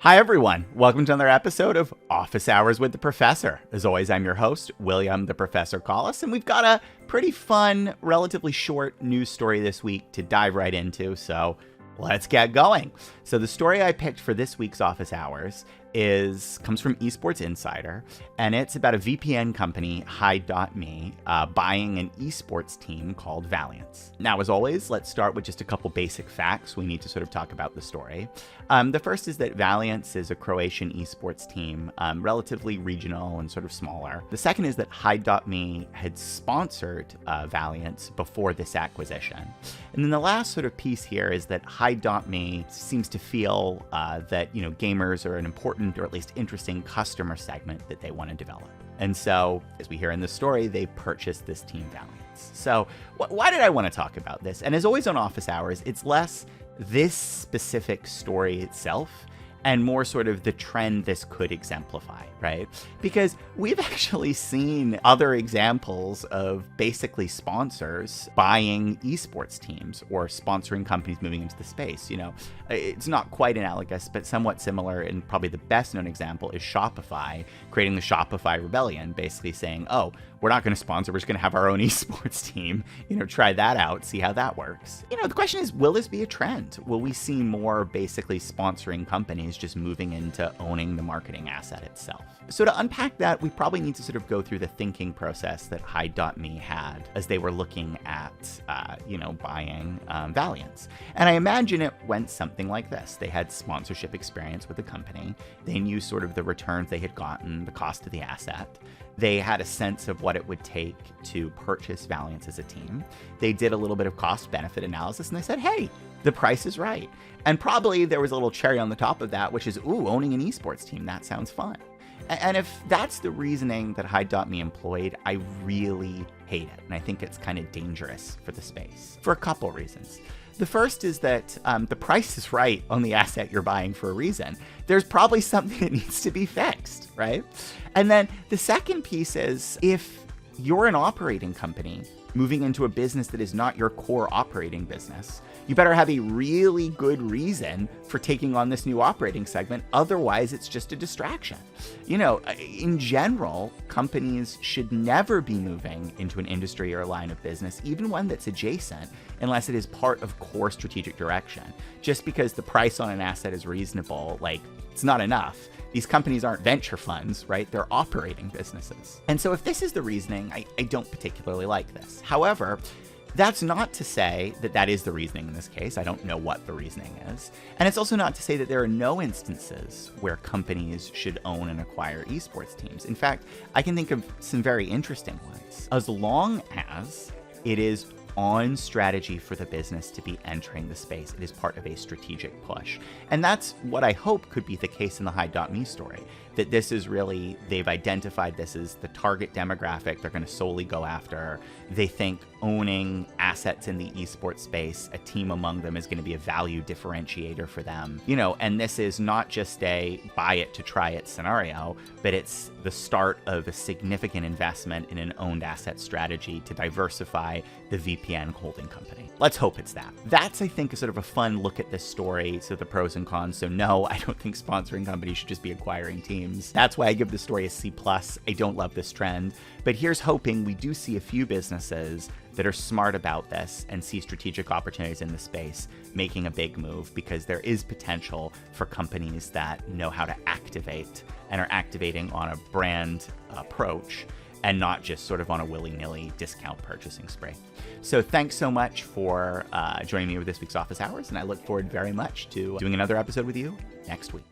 Hi, everyone. Welcome to another episode of Office Hours with the Professor. As always, I'm your host, William the Professor Collis, and we've got a pretty fun, relatively short news story this week to dive right into, so let's get going. So the story I picked for this week's Office Hours comes from Esports Insider, and it's about a VPN company, Hide.me, buying an esports team called Valiance. Now, as always, let's start with just a couple basic facts we need to sort of talk about the story. The first is that Valiance is a Croatian esports team, relatively regional and sort of smaller. The second is that Hide.me had sponsored Valiance before this acquisition. And then the last sort of piece here is that Hide.me seems to feel that, gamers are an important or at least interesting customer segment that they want to develop. And so, as we hear in the story, they purchased this team Valiance. So why did I want to talk about this? And as always on Office Hours, it's less this specific story itself and more sort of the trend this could exemplify, right? Because we've actually seen other examples of basically sponsors buying esports teams or sponsoring companies moving into the space. It's not quite analogous, but somewhat similar, and probably the best known example is Shopify creating the Shopify Rebellion, basically saying, oh, we're not going to sponsor, we're just going to have our own esports team, try that out, see how that works. The question is, will this be a trend? Will we see more basically sponsoring companies just moving into owning the marketing asset itself? So to unpack that, we probably need to sort of go through the thinking process that Hide.me had as they were looking at, buying Valiance. And I imagine it went something like this. They had sponsorship experience with the company. They knew sort of the returns they had gotten, the cost of the asset. They had a sense of what it would take to purchase Valiance as a team. They did a little bit of cost-benefit analysis, and they said, hey, the price is right. And probably there was a little cherry on the top of that, which is, owning an esports team, that sounds fun. And if that's the reasoning that Hide.me employed, I really hate it. And I think it's kind of dangerous for the space for a couple reasons. The first is that the price is right on the asset you're buying for a reason. There's probably something that needs to be fixed, right? And then the second piece is, if you're an operating company moving into a business that is not your core operating business, you better have a really good reason for taking on this new operating segment. Otherwise, it's just a distraction. In general, companies should never be moving into an industry or a line of business, even one that's adjacent, unless it is part of core strategic direction. Just because the price on an asset is reasonable, it's not enough. These companies aren't venture funds, right? They're operating businesses. And so if this is the reasoning, I don't particularly like this. However, that's not to say that that is the reasoning in this case. I don't know what the reasoning is. And it's also not to say that there are no instances where companies should own and acquire esports teams. In fact, I can think of some very interesting ones. As long as it is on strategy for the business to be entering the space, it is part of a strategic push. And that's what I hope could be the case in the Hide.me story, that this is really, they've identified this as the target demographic they're going to solely go after. They think owning assets in the esports space, a team among them, is going to be a value differentiator for them. And this is not just a buy it to try it scenario, but it's the start of a significant investment in an owned asset strategy to diversify the VPN holding company. Let's hope it's that. That's, I think, a sort of a fun look at this story, so the pros and cons. So no, I don't think sponsoring companies should just be acquiring teams. That's why I give the story a C+. I don't love this trend, but here's hoping we do see a few businesses that are smart about this and see strategic opportunities in the space making a big move, because there is potential for companies that know how to activate and are activating on a brand approach and not just sort of on a willy-nilly discount purchasing spree. So thanks so much for joining me with this week's Office Hours, and I look forward very much to doing another episode with you next week.